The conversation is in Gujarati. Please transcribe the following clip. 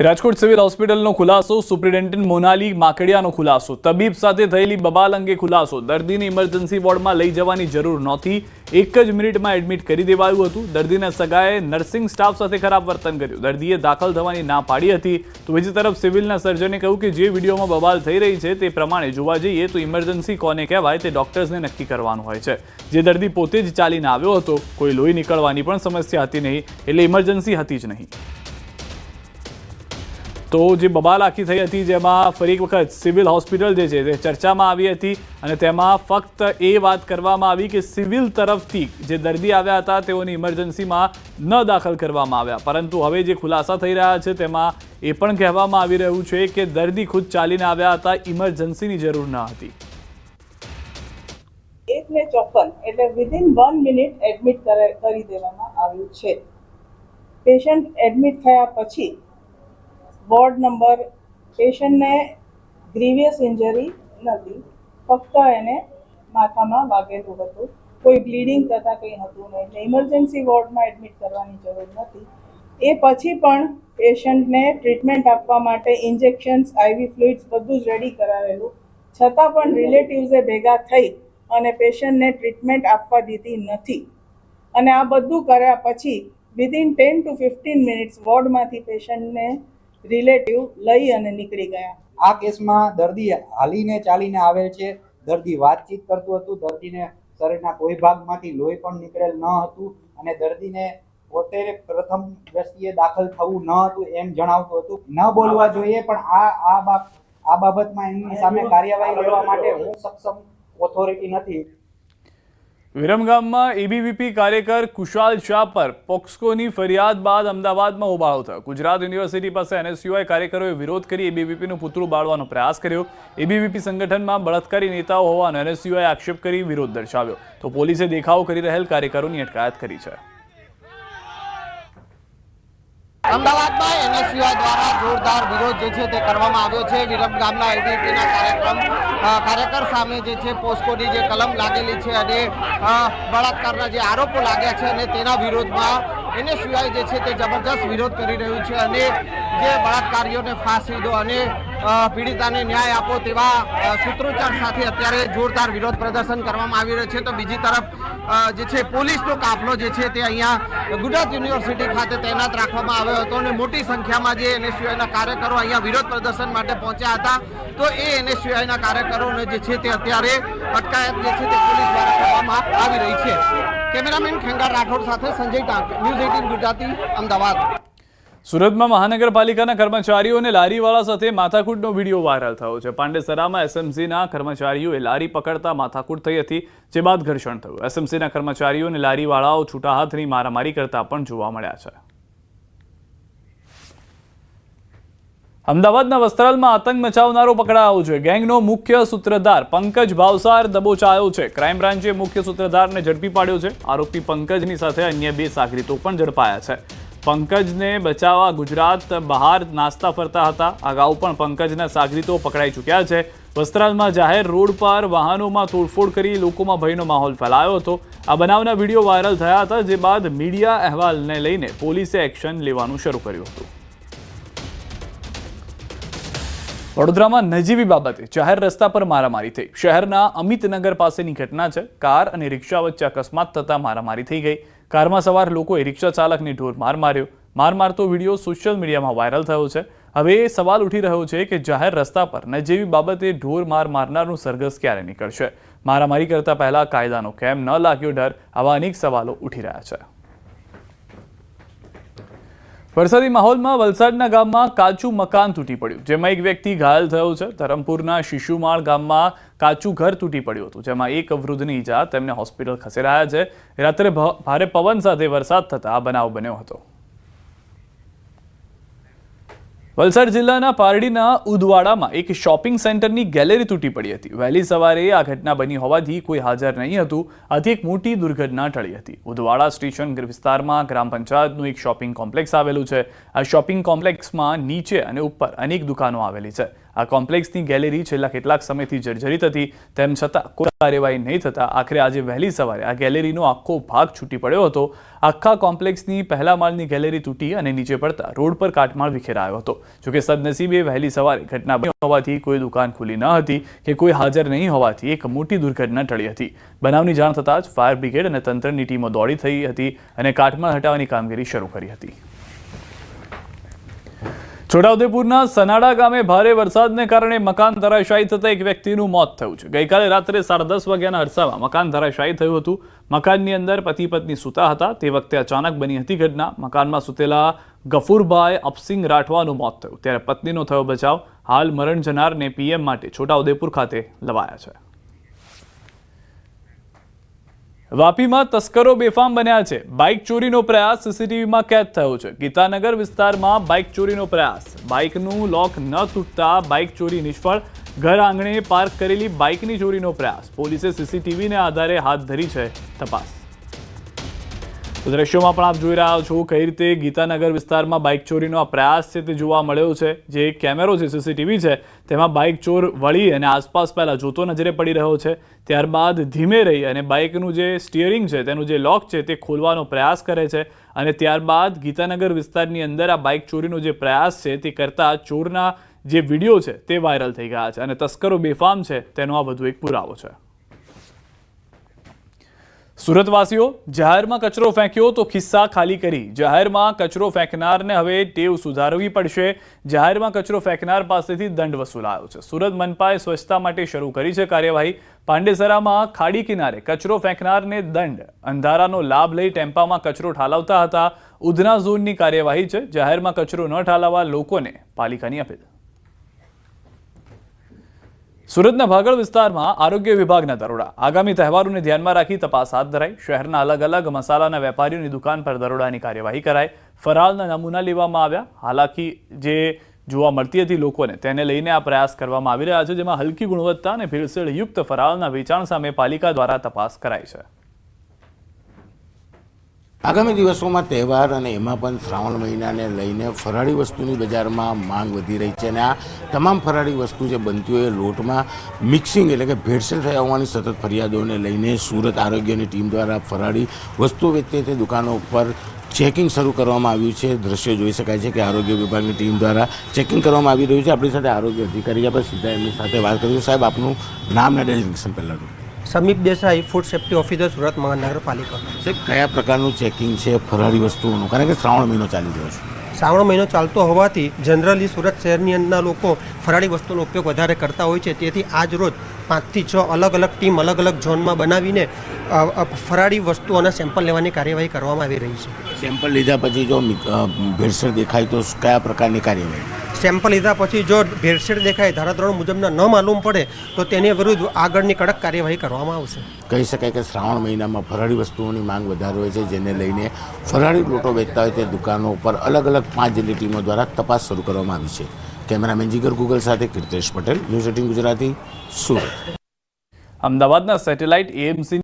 રાજકોટ સિવિલ હોસ્પિટલનો ખુલાસો, સુપ્રિન્ટેન્ડન્ટ મોનાલી માકડિયાનો ખુલાસો, તબીબ સાથે થયેલી બબાલ અંગે ખુલાસો, દર્દીને ઇમરજન્સી વોર્ડમાં લઈ જવાની જરૂર નહોતી, એક જ મિનિટમાં એડમિટ કરી દેવાયું હતું, દર્દીના સગાએ નર્સિંગ સ્ટાફ સાથે ખરાબ વર્તન કર્યું, દર્દીએ દાખલ થવાની ના પાડી હતી, તો બીજી તરફ સિવિલના સર્જને કહ્યું કે જે વિડીયોમાં બબાલ થઈ રહી છે તે પ્રમાણે જોવા જઈએ તો ઇમરજન્સી કોને કહેવાય તે ડોક્ટર્સને નક્કી કરવાનું હોય છે. જે દર્દી પોતે જ ચાલીને આવ્યો હતો, કોઈ લોહી નીકળવાની પણ સમસ્યા હતી નહીં, એટલે ઇમરજન્સી હતી જ નહીં. તો જે બબાલ આખી થઈ હતી, જેમાં ફરી એક વખત સિવિલ હોસ્પિટલ જે છે તે ચર્ચામાં આવી હતી અને તેમાં ફક્ત એ વાત કરવામાં આવી કે સિવિલ તરફથી જે દર્દી આવ્યા હતા તેઓને ઇમરજન્સીમાં ન દાખલ કરવામાં આવ્યા, પરંતુ હવે જે ખુલાસા થઈ રહ્યા છે તેમાં એ પણ કહેવામાં આવી રહ્યું છે કે દર્દી ખુદ ચાલીને આવ્યા હતા, ઇમરજન્સીની જરૂર ન હતી. 1:54 એટલે વિધિન 1 મિનિટ એડમિટ કરી દેવામાં આવ્યું છે. પેશન્ટ એડમિટ થયા પછી વોર્ડ નંબર પેશન્ટને ગ્રીવિયસ ઇન્જરી નથી, ફક્ત એને માથામાં વાગેલું હતું, કોઈ બ્લીડિંગ તથા કંઈ હતું નહીં, એટલે ઇમરજન્સી વોર્ડમાં એડમિટ કરવાની જરૂર નથી. એ પછી પણ પેશન્ટને ટ્રીટમેન્ટ આપવા માટે ઇન્જેક્શન્સ, આઈવી ફ્લુઇડ્સ બધું જ રેડી કરાવેલું, છતાં પણ રિલેટિવ્સે ભેગા થઈ અને પેશન્ટને ટ્રીટમેન્ટ આપવા દીધી નથી. અને આ બધું કર્યા પછી વિધિન 10 to 15 મિનિટ્સ વોર્ડમાંથી પેશન્ટને રિલેટિવ લઈ અને નીકળી ગયા. આ કેસમાં દર્દી હાલીને ચાલીને આવેલ છે, દર્દી વાતચીત કરતું હતું, દર્દીને શરીરના કોઈ ભાગમાંથી લોહી પણ નીકળેલ ન હતું અને દર્દીને પોતે પ્રથમ દ્રષ્ટિએ દાખલ થવું ન હતું એમ જણાવતું હતું. ન બોલવા જોઈએ, પણ આ બાબતમાં એમની સામે કાર્યવાહી લેવા માટે હું સક્ષમ ઓથોરિટી નથી. વિરમગામમાં એબીવીપી કાર્યકર કુશાલ શાહ પર પોક્સકોની ફરિયાદ બાદ અમદાવાદમાં હોબાળો થયો. ગુજરાત યુનિવર્સિટી પાસે એનએસયુઆઈ કાર્યકરોએ વિરોધ કરી એબીવીપીનું પુતળું બાળવાનો પ્રયાસ કર્યો. એબીવીપી સંગઠનમાં બળાત્કારી નેતાઓ હોવાનો એનએસયુઆઈ આક્ષેપ કરી વિરોધ દર્શાવ્યો, તો પોલીસે દેખાવ કરી રહેલ કાર્યકરોની અટકાયત કરી છે. અમદાવાદમાં એનએસયુઆઈ દ્વારા જોરદાર વિરોધ જે છે તે કરવામાં આવ્યો છે. વિરમગામના એબીવીપીના કાર્યકર સામે જે છે પોસ્કોની જે કલમ લાગેલી છે અને બળાત્કારના જે આરોપો લાગ્યા છે અને તેના વિરોધમાં એનએસયુઆઈ જે છે તે જબરજસ્ત વિરોધ કરી રહ્યું છે અને જે બળાત્કારીઓને ફાંસી દો અને પીડિતાને ન્યાય આપો તેવા સૂત્રોચ્ચાર સાથે અત્યારે જોરદાર વિરોધ પ્રદર્શન કરવામાં આવી રહ્યું છે. તો બીજી તરફ જે છે પોલીસનો કાફલો જે છે તે અહીંયા ગુજરાત યુનિવર્સિટી ખાતે તૈનાત રાખવામાં આવ્યો હતો અને મોટી સંખ્યામાં જે એનએસયુઆઈના કાર્યકરો અહીંયા વિરોધ પ્રદર્શન માટે પહોંચ્યા હતા, તો એ એનએસયુઆઈના કાર્યકરોને જે છે તે અત્યારે અટકાયત જે છે તે પોલીસ દ્વારા કરવામાં આવી રહી છે. કેમેરામેન ખેંગાર રાઠોડ સાથે સંજય ટાંક, ન્યૂઝ 18 ગુજરાતી, અમદાવાદ. સુરતમાં મહાનગરપાલિકાના કર્મચારીઓ અને લારીવાળા સાથે માથાકૂટનો વિડીયો વાયરલ થયો છે. પાંડેસરામાં એસએમસીના કર્મચારીઓએ લારી પકડતા માથાકૂટ થઈ હતી, જે બાદ ઘર્ષણ થયું. એસએમસીના કર્મચારીઓ અને લારીવાળાઓ છૂટા હાથની મારામારી કરતા પણ જોવા મળ્યા છે. અમદાવાદના વસ્ત્રાલમાં આતંક મચાવનારો પકડાયો છે. ગેંગનો મુખ્ય સૂત્રધાર પંકજ ભાવસાર દબોચાયો છે. ક્રાઇમ બ્રાન્ચે મુખ્ય સૂત્રધારને ઝડપી પાડ્યો છે. આરોપી પંકજની સાથે અન્ય 2 સાગરીતો પણ ઝડપાયા છે. પંકજને બચાવવા ગુજરાત બહાર નાસ્તા ફરતા હતા. અગાઉ પણ પંકજના સાગરીતો પકડાઈ ચૂક્યા છે. વસ્ત્રાલમાં જાહેર રોડ પર વાહનોમાં તોડફોડ કરી લોકોમાં ભયનો માહોલ ફેલાયો હતો. આ બનાવના વિડીયો વાયરલ થયા હતા, જે બાદ મીડિયા અહેવાલને લઈને પોલીસે એક્શન લેવાનું શરૂ કર્યું હતું. વડોદરામાં નજીવી બાબતે જાહેર રસ્તા પર મારામારી થઈ. શહેરના અમિતનગર પાસેની ઘટના છે. કાર અને રિક્ષા વચ્ચે અકસ્માત થતા મારામારી થઈ ગઈ. કારમાં સવાર લોકોએ રિક્ષા ચાલકને ઢોર માર માર્યો. માર મારતો વિડીયો સોશિયલ મીડિયામાં વાયરલ થયો છે. હવે એ સવાલ ઉઠી રહ્યો છે કે જાહેર રસ્તા પર નજીવી બાબતે ઢોર માર મારનારનું સરઘસ ક્યારે નીકળશે? મારામારી કરતા પહેલા કાયદાનો કેમ ન લાગ્યો ડર? આવા અનેક સવાલો ઉઠી રહ્યા છે. વરસાદી માહોલમાં વલસાડના ગામમાં કાચું મકાન તૂટી પડ્યું, જેમાં એક વ્યક્તિ ઘાયલ થયો છે. ધરમપુરના શિશુમાળ ગામમાં કાચું ઘર તૂટી પડ્યું હતું, જેમાં એક વૃદ્ધની ઈજા, તેમને હોસ્પિટલ ખસેડાયા છે. રાત્રે ભારે પવન સાથે વરસાદ થતા આ બનાવ બન્યો હતો. વલસાડ જિલ્લાના પારડીના ઉદવાડામાં એક શોપિંગ સેન્ટરની ગેલેરી તૂટી પડી હતી. વહેલી સવારે આ ઘટના બની હોવાથી કોઈ હાજર નહીં હતું, આથી એક મોટી દુર્ઘટના ટળી હતી. ઉદવાડા સ્ટેશન વિસ્તારમાં ગ્રામ પંચાયતનું એક શોપિંગ કોમ્પ્લેક્સ આવેલું છે. આ શોપિંગ કોમ્પ્લેક્સમાં નીચે અને ઉપર અનેક દુકાનો આવેલી છે. આ કોમ્પ્લેક્સની ગેલેરી છેલ્લા કેટલાક સમયથી જર્જરિત હતી, તેમ છતાં કોઈ કાર્યવાહી નહીં થતાં આખરે આજે વહેલી સવારે આ ગેલેરીનો આખો ભાગ છૂટી પડ્યો હતો. આખા કોમ્પ્લેક્સની પહેલા માળની ગેલેરી તૂટી અને નીચે પડતા રોડ પર કાટમાળ વિખેરાયો હતો. જોકે સદનસીબે વહેલી સવારે ઘટના બની હોવાથી કોઈ દુકાન ખુલ્લી ન હતી કે કોઈ હાજર નહીં હોવાથી એક મોટી દુર્ઘટના ટળી હતી. બનાવની જાણ થતાં જ ફાયર બ્રિગેડ અને તંત્રની ટીમો દોડી થઈ હતી અને કાટમાળ હટાવવાની કામગીરી શરૂ કરી હતી. છોટાઉદેપુરના સનાડા ગામે ભારે વરસાદને કારણે મકાન ધરાશાયી થતા એક વ્યક્તિનું મોત થયું છે. ગઈકાલે રાત્રે 10:30 વાગ્યાના અરસામાં મકાન ધરાશાયી થયું હતું. મકાનની અંદર પતિ પત્ની સૂતા હતા તે વખતે અચાનક બની હતી ઘટના. મકાનમાં સૂતેલા ગફુરભાઈ અપસિંગ રાઠવાનું મોત થયું, ત્યારે પત્નીનો થયો બચાવ. હાલ મરણ જનારને પીએમ માટે છોટાઉદેપુર ખાતે લવાયા છે. વાપીમાં તસ્કરો બેફામ બન્યા છે. બાઇક ચોરીનો પ્રયાસ સીસીટીવીમાં કેદ થયો છે. ગીતાનગર વિસ્તારમાં બાઇક ચોરીનો પ્રયાસ. બાઇકનું લોક ન તૂટતા બાઇક ચોરી નિષ્ફળ. ઘર આંગણે પાર્ક કરેલી બાઇકની ચોરીનો પ્રયાસ. પોલીસે સીસીટીવીને આધારે હાથ ધરી છે તપાસ. તો દ્રશ્યોમાં પણ આપ જોઈ રહ્યા છો કઈ રીતે ગીતાનગર વિસ્તારમાં બાઇક ચોરીનો આ પ્રયાસ છે તે જોવા મળ્યો છે. જે કેમેરો છે, સીસીટીવી છે, તેમાં બાઇક ચોર વળી અને આસપાસ પહેલા જોતો નજરે પડી રહ્યો છે. ત્યારબાદ ધીમે રહી અને બાઇકનું જે સ્ટીયરિંગ છે તેનું જે લોક છે તે ખોલવાનો પ્રયાસ કરે છે અને ત્યારબાદ ગીતાનગર વિસ્તારની અંદર આ બાઇક ચોરીનો જે પ્રયાસ છે તે કરતા ચોરના જે વિડીયો છે તે વાયરલ થઈ ગયા છે અને તસ્કરો બેફામ છે તેનો આ વધુ એક પુરાવો છે. સુરતવાસીઓ, જાહેરમાં કચરો ફેંક્યો તો ખિસ્સા ખાલી કરી. જાહેરમાં કચરો ફેંકનારને હવે ટેવ સુધારવી પડશે. જાહેરમાં કચરો ફેંકનાર પાસેથી દંડ વસૂલાયો છે. સુરત મનપાએ સ્વચ્છતા માટે શરૂ કરી છે કાર્યવાહી. પાંડેસરામાં ખાડી કિનારે કચરો ફેંકનારને દંડ. અંધારાનો લાભ લઈ ટેમ્પામાં કચરો ઠાલવતા હતા. ઉધના ઝોનની કાર્યવાહી છે. જાહેરમાં કચરો ન ઠાલવવા લોકોને પાલિકાની અપીલ. સુરતના ભાગળ વિસ્તારમાં આરોગ્ય વિભાગના દરોડા. આગામી તહેવારોને ધ્યાનમાં રાખી તપાસ હાથ ધરાઈ. શહેરના અલગ અલગ મસાલાના વેપારીઓની દુકાન પર દરોડાની કાર્યવાહી કરાઈ. ફરાળના નમૂના લેવામાં આવ્યા. હાલાકી જે જોવા મળતી હતી લોકોને, તેને લઈને આ પ્રયાસ કરવામાં આવી રહ્યા છે, જેમાં હલકી ગુણવત્તા અને ભેળસેળયુક્ત ફરાળના વેચાણ સામે પાલિકા દ્વારા તપાસ કરાઈ છે. આગામી દિવસોમાં તહેવાર અને એમાં પણ શ્રાવણ મહિનાને લઈને ફરાળી વસ્તુની બજારમાં માંગ વધી રહી છે અને આ તમામ ફરાળી વસ્તુ જે બનતી હોય એ લોટમાં મિક્સિંગ એટલે કે ભેળસેળ થયા હોવાની સતત ફરિયાદોને લઈને સુરત આરોગ્યની ટીમ દ્વારા ફરાળી વસ્તુ વેચતી તે દુકાનો ઉપર ચેકિંગ શરૂ કરવામાં આવ્યું છે. દ્રશ્યો જોઈ શકાય છે કે આરોગ્ય વિભાગની ટીમ દ્વારા ચેકિંગ કરવામાં આવી રહ્યું છે. આપણી સાથે આરોગ્ય અધિકારી આપણે સીધા એમની સાથે વાત કરીશું. સાહેબ, આપનું નામ અને ડેઝિગ્નેશન પહેલાં Samip Desai, food safety officer, Surat Mahanagarpalika. સાહેબ, કયા પ્રકારનું ચેકિંગ છે ફરાળી વસ્તુઓનું? કારણ કે શ્રાવણ મહિનો ચાલી રહ્યો છે. શ્રાવણ મહિનો ચાલતો હોવાથી જનરલી સુરત શહેરની અંદરના લોકો ફરાળી વસ્તુનો ઉપયોગ વધારે કરતા હોય છે. તેથી આજ રોજ 5 થી 6 અલગ અલગ ટીમ અલગ અલગ ઝોનમાં બનાવીને ફરાળી વસ્તુઓના સેમ્પલ લેવાની કાર્યવાહી કરવામાં આવી રહી છે. સેમ્પલ લીધા પછી જો ભેળસેળ દેખાય તો કયા પ્રકારની કાર્યવાહી? સેમ્પલ લીધા પછી જો ભેળસેળ દેખાય, ધારાધોરણ મુજબના ન માલુમ પડે તો તેની વિરુદ્ધ આગળની કડક કાર્યવાહી કરવામાં આવશે. કહી શકાય કે શ્રાવણ મહિનામાં ફરાળી વસ્તુઓની માંગ વધારે હોય છે, જેને લઈને ફરાળી લોટો વેચતા હોય તે દુકાનો ઉપર અલગ અલગ 5 જેટલી ટીમો દ્વારા તપાસ શરૂ કરવામાં આવી છે. કેમેરામેન જીગર ગૂગલ સાથે કીર્તેશ પટેલ, ન્યૂઝ 18 ગુજરાતી, સુરત. અમદાવાદના સેટેલાઇટ એએમસી